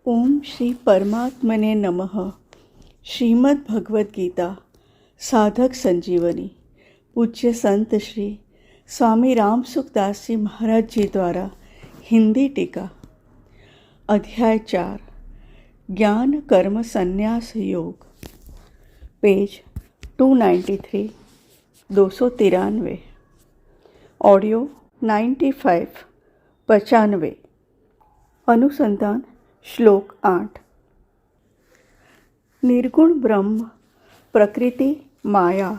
ओम श्री परमात्मने नमः। श्रीमद् भगवद गीता साधक संजीवनी पूज्य संत श्री स्वामी राम सुखदास जी महाराज जी द्वारा हिंदी टीका। अध्याय 4 ज्ञान कर्म संन्यास योग, पेज 293 293, ऑडियो 95 95। अनुसंधान श्लोक 8। निर्गुण ब्रह्म प्रकृति, माया,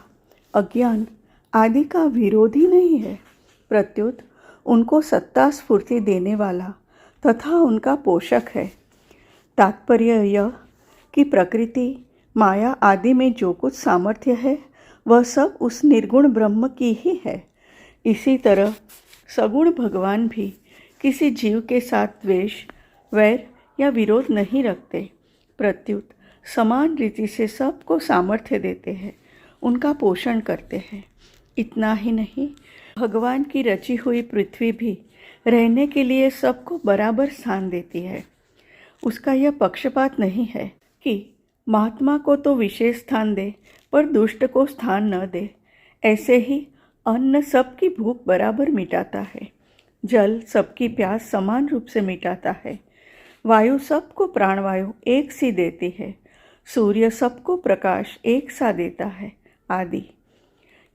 अज्ञान आदि का विरोधी नहीं है, प्रत्युत उनको सत्ता स्फूर्ति देने वाला तथा उनका पोषक है। तात्पर्य यह कि प्रकृति, माया आदि में जो कुछ सामर्थ्य है वह सब उस निर्गुण ब्रह्म की ही है। इसी तरह सगुण भगवान भी किसी जीव के साथ द्वेष, वैर या विरोध नहीं रखते, प्रत्युत समान रीति से सबको सामर्थ्य देते हैं, उनका पोषण करते हैं। इतना ही नहीं, भगवान की रची हुई पृथ्वी भी रहने के लिए सबको बराबर स्थान देती है। उसका यह पक्षपात नहीं है कि महात्मा को तो विशेष स्थान दे पर दुष्ट को स्थान न दे। ऐसे ही अन्न सबकी भूख बराबर मिटाता है, जल सबकी प्यास समान रूप से मिटाता है, वायु सबको प्राणवायु एक सी देती है, सूर्य सबको प्रकाश एक सा देता है आदि।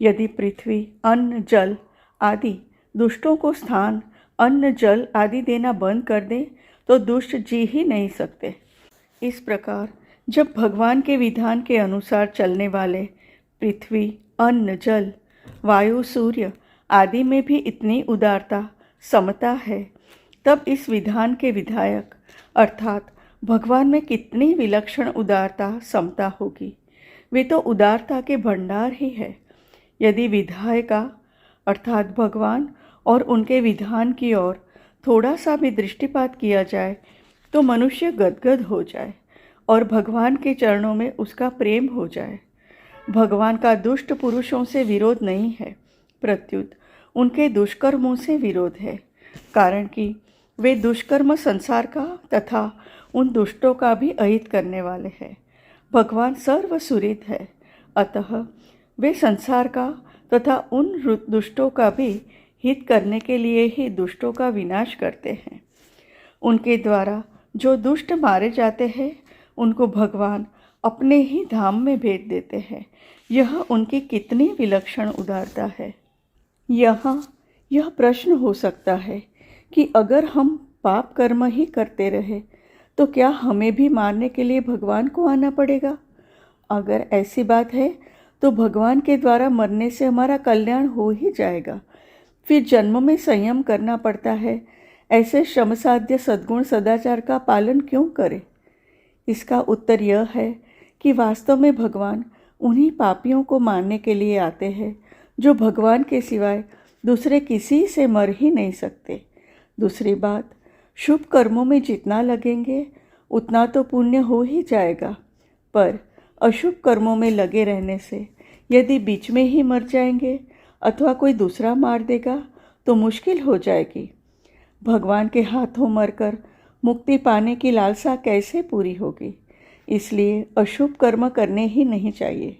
यदि पृथ्वी, अन्न, जल आदि दुष्टों को स्थान, अन्न, जल आदि देना बंद कर दे तो दुष्ट जी ही नहीं सकते। इस प्रकार जब भगवान के विधान के अनुसार चलने वाले पृथ्वी, अन्न, जल, वायु, सूर्य आदि में भी इतनी उदारता, समता है, तब इस विधान के विधायक अर्थात भगवान में कितनी विलक्षण उदारता, समता होगी। वे तो उदारता के भंडार ही है। यदि विधायका अर्थात भगवान और उनके विधान की ओर थोड़ा सा भी दृष्टिपात किया जाए तो मनुष्य गदगद हो जाए और भगवान के चरणों में उसका प्रेम हो जाए। भगवान का दुष्ट पुरुषों से विरोध नहीं है, प्रत्युत उनके दुष्कर्मों से विरोध है, कारण कि वे दुष्कर्म संसार का तथा उन दुष्टों का भी अहित करने वाले हैं। भगवान सर्वसुहृद है, अतः वे संसार का तथा उन दुष्टों का भी हित करने के लिए ही दुष्टों का विनाश करते हैं। उनके द्वारा जो दुष्ट मारे जाते हैं उनको भगवान अपने ही धाम में भेज देते हैं। यह उनकी कितनी विलक्षण उदारता है। यहाँ यह प्रश्न हो सकता है कि अगर हम पाप कर्म ही करते रहे तो क्या हमें भी मारने के लिए भगवान को आना पड़ेगा? अगर ऐसी बात है तो भगवान के द्वारा मरने से हमारा कल्याण हो ही जाएगा, फिर जन्म में संयम करना पड़ता है। ऐसे श्रमसाध्य सद्गुण सदाचार का पालन क्यों करें? इसका उत्तर यह है कि वास्तव में भगवान उन्हीं पापियों को मारने के लिए आते हैं जो भगवान के सिवाय दूसरे किसी से मर ही नहीं सकते। दूसरी बात, शुभ कर्मों में जितना लगेंगे उतना तो पुण्य हो ही जाएगा, पर अशुभ कर्मों में लगे रहने से यदि बीच में ही मर जाएंगे अथवा कोई दूसरा मार देगा तो मुश्किल हो जाएगी। भगवान के हाथों मरकर मुक्ति पाने की लालसा कैसे पूरी होगी? इसलिए अशुभ कर्म करने ही नहीं चाहिए।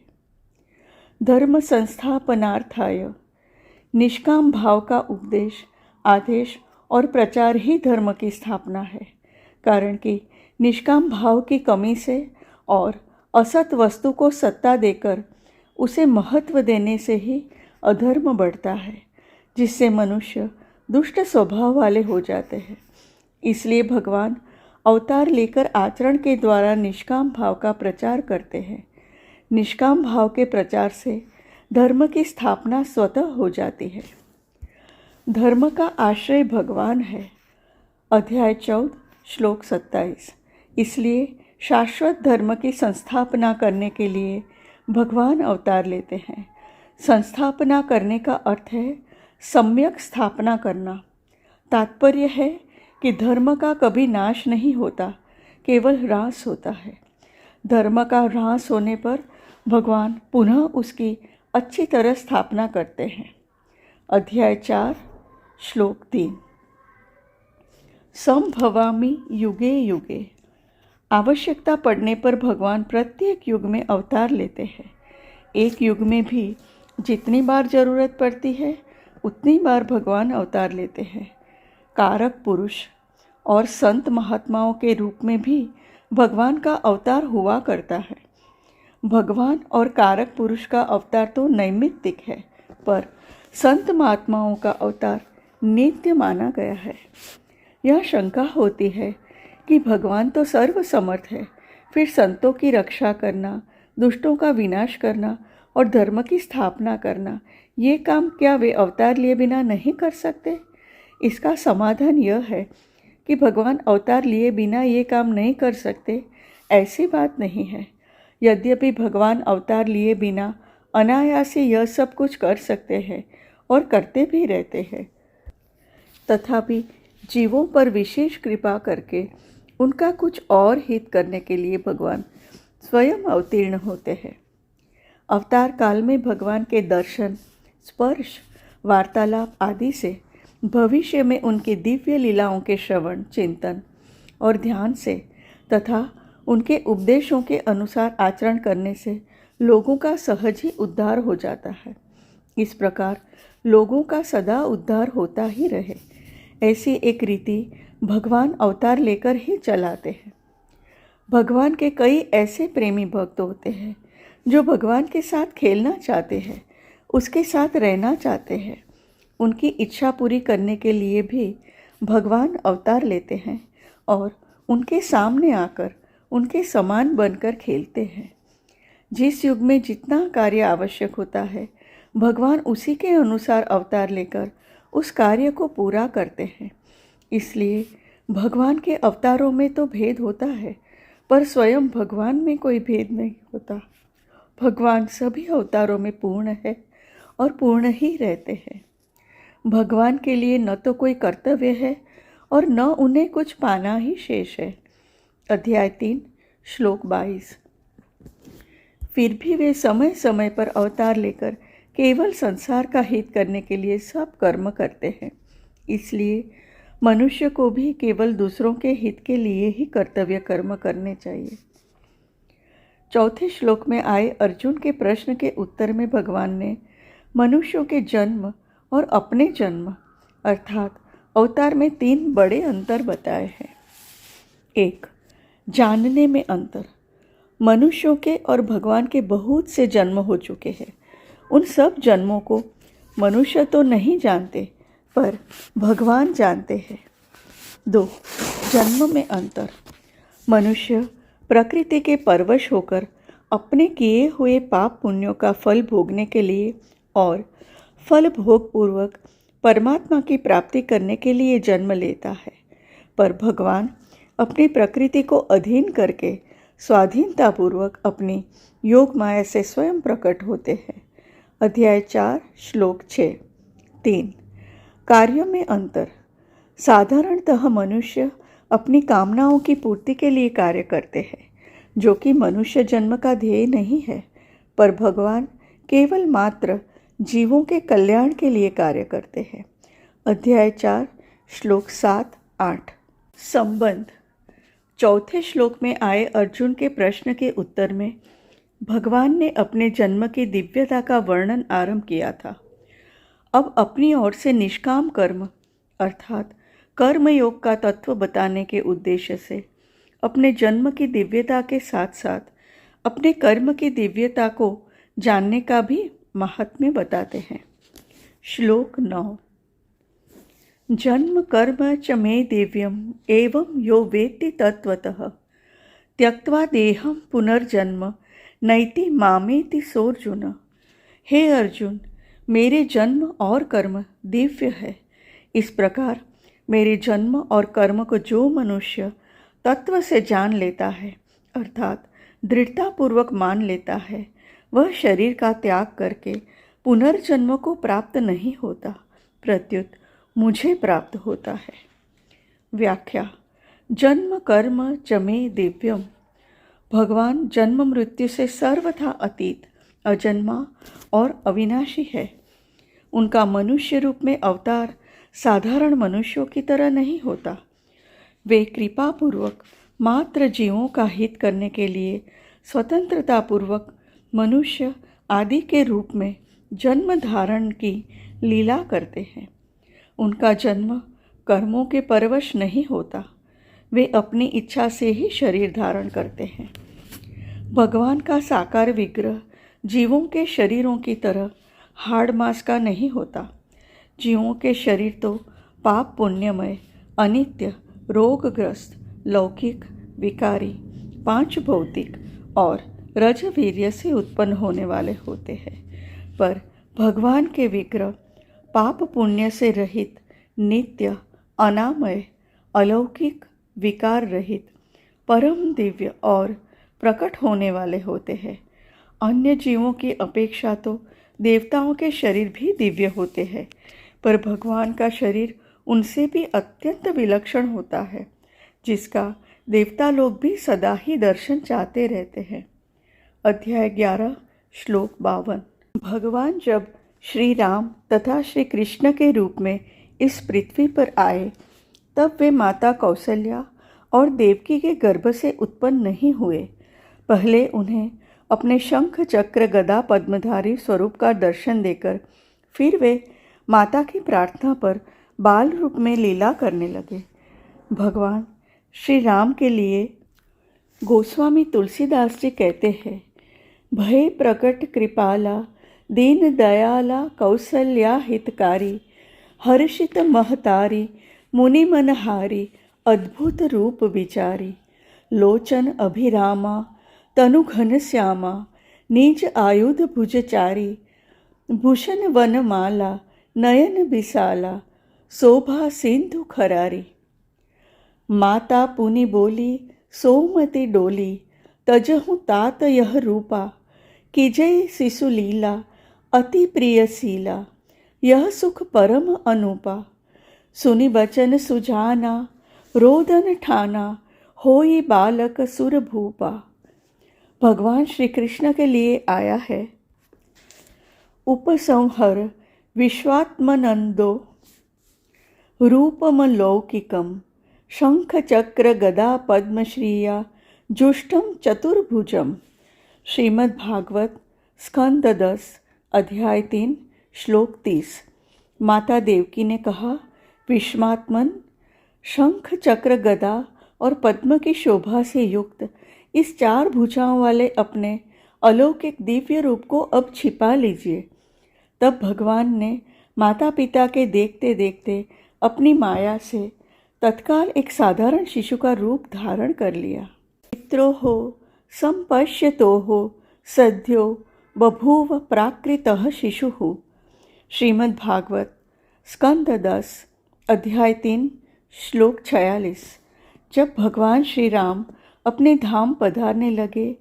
धर्म संस्थापनार्थाय निष्काम भाव का उपदेश, आदेश और प्रचार ही धर्म की स्थापना है, कारण कि निष्काम भाव की कमी से और असत वस्तु को सत्ता देकर उसे महत्व देने से ही अधर्म बढ़ता है, जिससे मनुष्य दुष्ट स्वभाव वाले हो जाते हैं। इसलिए भगवान अवतार लेकर आचरण के द्वारा निष्काम भाव का प्रचार करते हैं। निष्काम भाव के प्रचार से धर्म की स्थापना स्वतः हो जाती है। धर्म का आश्रय भगवान है। अध्याय 14 श्लोक 27। इसलिए शाश्वत धर्म की संस्थापना करने के लिए भगवान अवतार लेते हैं। संस्थापना करने का अर्थ है सम्यक स्थापना करना। तात्पर्य है कि धर्म का कभी नाश नहीं होता, केवल ह्रास होता है। धर्म का ह्रास होने पर भगवान पुनः उसकी अच्छी तरह स्थापना करते हैं। अध्याय 4 श्लोक 3। संभवामि युगे युगे आवश्यकता पड़ने पर भगवान प्रत्येक युग में अवतार लेते हैं। एक युग में भी जितनी बार जरूरत पड़ती है उतनी बार भगवान अवतार लेते हैं। कारक पुरुष और संत महात्माओं के रूप में भी भगवान का अवतार हुआ करता है। भगवान और कारक पुरुष का अवतार तो नैमित्तिक है, पर संत महात्माओं का अवतार नित्य माना गया है। यह शंका होती है कि भगवान तो सर्वसमर्थ है, फिर संतों की रक्षा करना, दुष्टों का विनाश करना और धर्म की स्थापना करना, ये काम क्या वे अवतार लिए बिना नहीं कर सकते? इसका समाधान यह है कि भगवान अवतार लिए बिना ये काम नहीं कर सकते, ऐसी बात नहीं है। यद्यपि भगवान अवतार लिए बिना अनायास ही यह सब कुछ कर सकते हैं और करते भी रहते हैं, तथापि जीवों पर विशेष कृपा करके उनका कुछ और हित करने के लिए भगवान स्वयं अवतीर्ण होते हैं। अवतार काल में भगवान के दर्शन, स्पर्श, वार्तालाप आदि से भविष्य में उनकी दिव्य लीलाओं के श्रवण, चिंतन और ध्यान से तथा उनके उपदेशों के अनुसार आचरण करने से लोगों का सहज ही उद्धार हो जाता है। इस प्रकार लोगों का सदा उद्धार होता ही रहे, ऐसी एक रीति भगवान अवतार लेकर ही चलाते हैं। भगवान के कई ऐसे प्रेमी भक्त होते हैं जो भगवान के साथ खेलना चाहते हैं, उसके साथ रहना चाहते हैं। उनकी इच्छा पूरी करने के लिए भी भगवान अवतार लेते हैं और उनके सामने आकर उनके समान बनकर खेलते हैं। जिस युग में जितना कार्य आवश्यक होता है, भगवान उसी के अनुसार अवतार लेकर उस कार्य को पूरा करते हैं। इसलिए भगवान के अवतारों में तो भेद होता है, पर स्वयं भगवान में कोई भेद नहीं होता। भगवान सभी अवतारों में पूर्ण है और पूर्ण ही रहते हैं। भगवान के लिए न तो कोई कर्तव्य है और न उन्हें कुछ पाना ही शेष है। अध्याय 3 श्लोक 22। फिर भी वे समय समय पर अवतार लेकर केवल संसार का हित करने के लिए सब कर्म करते हैं। इसलिए मनुष्य को भी केवल दूसरों के हित के लिए ही कर्तव्य कर्म करने चाहिए। चौथे श्लोक में आए अर्जुन के प्रश्न के उत्तर में भगवान ने मनुष्यों के जन्म और अपने जन्म अर्थात अवतार में 3 बड़े अंतर बताए हैं। 1. जानने में अंतर। मनुष्यों के और भगवान के बहुत से जन्म हो चुके हैं। उन सब जन्मों को मनुष्य तो नहीं जानते, पर भगवान जानते हैं। 2. जन्म में अंतर। मनुष्य प्रकृति के परवश होकर अपने किए हुए पाप पुण्यों का फल भोगने के लिए और फल भोग पूर्वक परमात्मा की प्राप्ति करने के लिए जन्म लेता है, पर भगवान अपनी प्रकृति को अधीन करके स्वाधीनतापूर्वक अपनी योग माया से स्वयं प्रकट होते हैं। अध्याय 4 श्लोक 6। 3. कार्य में अंतर। साधारणतः मनुष्य अपनी कामनाओं की पूर्ति के लिए कार्य करते हैं, जो कि मनुष्य जन्म का ध्येय नहीं है, पर भगवान केवल मात्र जीवों के कल्याण के लिए कार्य करते हैं। अध्याय 4 श्लोक 7-8। संबंध। चौथे श्लोक में आए अर्जुन के प्रश्न के उत्तर में भगवान ने अपने जन्म की दिव्यता का वर्णन आरंभ किया था। अब अपनी ओर से निष्काम कर्म अर्थात कर्मयोग का तत्व बताने के उद्देश्य से अपने जन्म की दिव्यता के साथ साथ अपने कर्म की दिव्यता को जानने का भी महात्म्य बताते हैं। श्लोक 9। जन्म कर्म च मे दिव्यम एवं यो वेत्ति तत्वतः त्यक्त्वा देहं पुनर्जन्म नैति मामेति सोऽर्जुन। हे अर्जुन, मेरे जन्म और कर्म दिव्य है। इस प्रकार मेरे जन्म और कर्म को जो मनुष्य तत्व से जान लेता है अर्थात दृढ़तापूर्वक मान लेता है, वह शरीर का त्याग करके पुनर्जन्म को प्राप्त नहीं होता, प्रत्युत मुझे प्राप्त होता है। व्याख्या। जन्म कर्म च मे दिव्यम। भगवान जन्म मृत्यु से सर्वथा अतीत, अजन्मा और अविनाशी है। उनका मनुष्य रूप में अवतार साधारण मनुष्यों की तरह नहीं होता। वे कृपापूर्वक मात्र जीवों का हित करने के लिए स्वतंत्रतापूर्वक मनुष्य आदि के रूप में जन्म धारण की लीला करते हैं। उनका जन्म कर्मों के परवश नहीं होता, वे अपनी इच्छा से ही शरीर धारण करते हैं। भगवान का साकार विग्रह जीवों के शरीरों की तरह हाड़ मांस का नहीं होता। जीवों के शरीर तो पाप पुण्यमय, अनित्य, रोगग्रस्त, लौकिक, विकारी, पांच भौतिक और रजवीर्य से उत्पन्न होने वाले होते हैं, पर भगवान के विग्रह पाप पुण्य से रहित, नित्य, अनामय, अलौकिक, विकार रहित, परम दिव्य और प्रकट होने वाले होते हैं। अन्य जीवों की अपेक्षा तो देवताओं के शरीर भी दिव्य होते हैं, पर भगवान का शरीर उनसे भी अत्यंत विलक्षण होता है, जिसका देवता लोग भी सदा ही दर्शन चाहते रहते हैं। अध्याय 11 श्लोक 52। भगवान जब श्री राम तथा श्री कृष्ण के रूप में इस पृथ्वी पर आए, तब वे माता कौशल्या और देवकी के गर्भ से उत्पन्न नहीं हुए। पहले उन्हें अपने शंख चक्र गदा पद्मधारी स्वरूप का दर्शन देकर फिर वे माता की प्रार्थना पर बाल रूप में लीला करने लगे। भगवान श्री राम के लिए गोस्वामी तुलसीदास जी कहते हैं, भय प्रकट कृपाला दीन दयाला कौशल्या हितकारी हर्षित महतारी मुनि मनहारी अद्भुत रूप विचारी लोचन अभिरामा तनु घन श्यामा निज आयुध भुजचारी भूषण वनमाला नयन विशाला शोभा सिंधु खरारी। माता पुनि बोली सोमति डोली तजहु तात यह रूपा कीजय शिशु लीला अति प्रियशीला यह सुख परम अनुपा सुनि बचन सुजाना रोदन ठाना होई बालक सुर भूपा। भगवान श्री कृष्ण के लिए आया है। उपसंहर विश्वात्मनंदो रूपमलौकिकम शंख चक्र गदा पद्मश्रिया जुष्टम चतुर्भुजम। श्रीमद् भागवत स्कंद 10 अध्याय 3 श्लोक 30। माता देवकी ने कहा, विश्वात्मन शंख चक्र गदा और पद्म की शोभा से युक्त इस 4 भुजाओं वाले अपने अलौकिक दिव्य रूप को अब छिपा लीजिए। तब भगवान ने माता पिता के देखते देखते अपनी माया से तत्काल एक साधारण शिशु का रूप धारण कर लिया। पित्रोः संपश्यतोः सद्यो बभूव प्राकृतः शिशुः। श्रीमद् भागवत स्कंद 10 अध्याय 3 श्लोक 46। जब भगवान श्री राम अपने धाम पधारने लगे,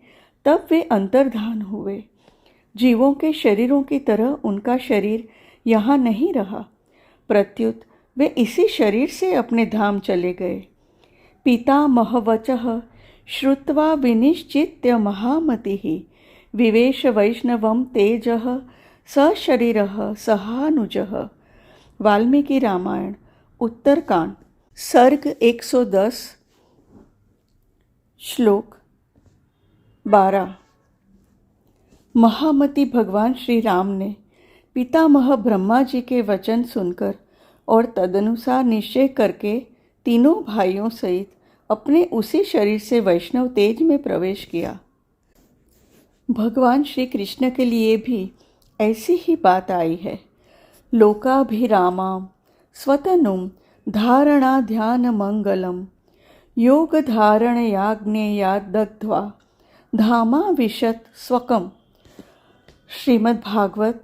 तब वे अंतर्धान हुए। जीवों के शरीरों की तरह उनका शरीर यहाँ नहीं रहा, प्रत्युत वे इसी शरीर से अपने धाम चले गए। पितामहवचः श्रुत्वा विनिश्चित्य महामतिः विवेश वैष्णवं तेजः सशरीरः सहानुजः। वाल्मीकि रामायण उत्तरकांड सर्ग 110 श्लोक 12। महामति भगवान श्री राम ने पितामह ब्रह्मा जी के वचन सुनकर और तदनुसार निश्चय करके तीनों भाइयों सहित अपने उसी शरीर से वैष्णव तेज में प्रवेश किया। भगवान श्री कृष्ण के लिए भी ऐसी ही बात आई है। लोकाभिरामां स्वतनुं धारणा ध्यान मंगलम योग धारण याज्ञेया दग्ध्वा धामा विशत स्वकम। श्रीमद् भागवत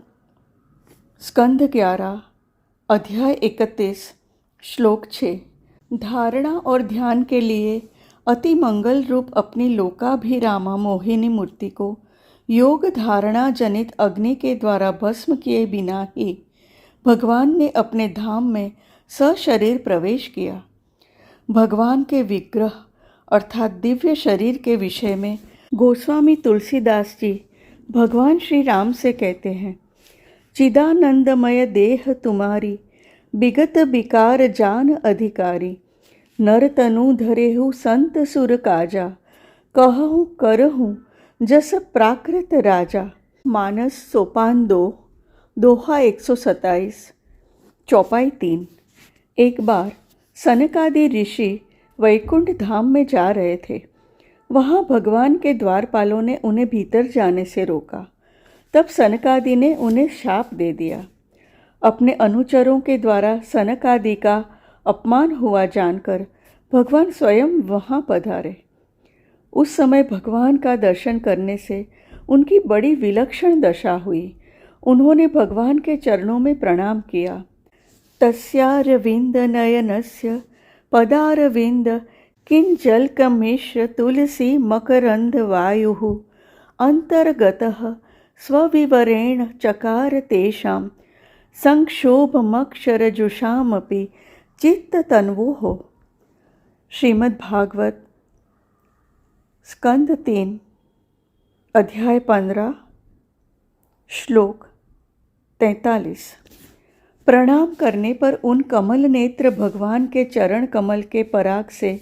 स्कंद 11 अध्याय 31 श्लोक 6। धारणा और ध्यान के लिए अति मंगल रूप अपनी लोकाभिरामा मोहिनी मूर्ति को योग धारणा जनित अग्नि के द्वारा भस्म किए बिना ही भगवान ने अपने धाम में सशरीर प्रवेश किया। भगवान के विग्रह अर्थात दिव्य शरीर के विषय में गोस्वामी तुलसीदास जी भगवान श्री राम से कहते हैं, चिदानंदमय देह तुम्हारी विगत विकार जान अधिकारी नर तनु धरेहु संत सुर काजा, कहूँ करहूँ जस प्राकृत राजा। मानस सोपान 2, दोहा 127, चौपाई 3। एक बार सनकादि ऋषि वैकुंठ धाम में जा रहे थे। वहाँ भगवान के द्वारपालों ने उन्हें भीतर जाने से रोका। तब सनकादि ने उन्हें शाप दे दिया। अपने अनुचरों के द्वारा सनकादि का अपमान हुआ जानकर भगवान स्वयं वहाँ पधारे। उस समय भगवान का दर्शन करने से उनकी बड़ी विलक्षण दशा हुई। उन्होंने भगवान के चरणों में प्रणाम किया। तस्यारविंद नयनस्य पदारविंद किंजलकमिश्र तुलसी मकरंद वायुः अंतर्गतः स्वविवरेण चकार तेषां संक्षोभमक्षरजुषामपि चित्ततन्वोः। श्रीमद् भागवत स्कंद 3 अध्याय 15 श्लोक 43। प्रणाम करने पर उन कमल नेत्र भगवान के चरण कमल के पराग से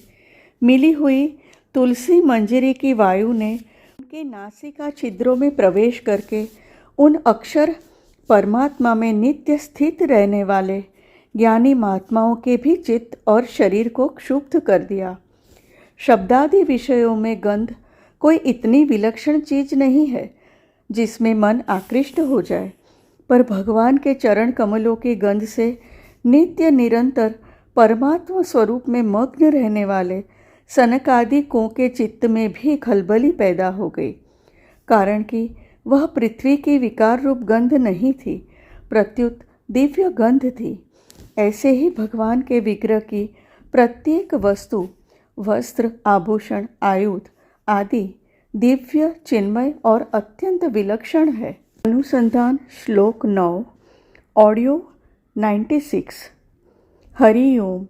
मिली हुई तुलसी मंजरी की वायु ने उनके नासिका छिद्रों में प्रवेश करके उन अक्षर परमात्मा में नित्य स्थित रहने वाले ज्ञानी महात्माओं के भी चित्त और शरीर को क्षुब्ध कर दिया। शब्दादि विषयों में गंध कोई इतनी विलक्षण चीज नहीं है जिसमें मन आकृष्ट हो जाए, पर भगवान के चरण कमलों की गंध से नित्य निरंतर परमात्मा स्वरूप में मग्न रहने वाले सनकादि को के चित्त में भी खलबली पैदा हो गई। कारण कि वह पृथ्वी की विकार रूप गंध नहीं थी, प्रत्युत दिव्य गंध थी। ऐसे ही भगवान के विग्रह की प्रत्येक वस्तु, वस्त्र, आभूषण, आयुध आदि दिव्य, चिन्मय और अत्यंत विलक्षण है। अनुसंधान श्लोक 9, ऑडियो 96। हरि ओम।